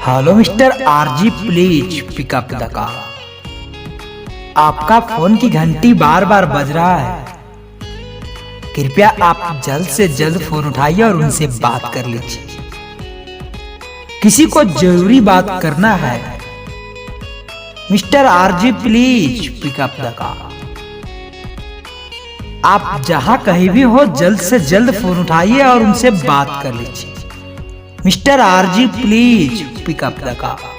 Hello mister RG, please pick up the call. आपका phone की घंटी बार बार बज रहा है। कृपया आप जल्द से जल्द फोन उठाइए और उनसे बात कर लीजिए। किसी को जरूरी बात करना है। Mister RG, please pick up the call. आप जहां कहीं भी हो, जल्द से जल्द फोन उठाइए और उनसे बात कर लीजिए। Mister RG, please pick up the call.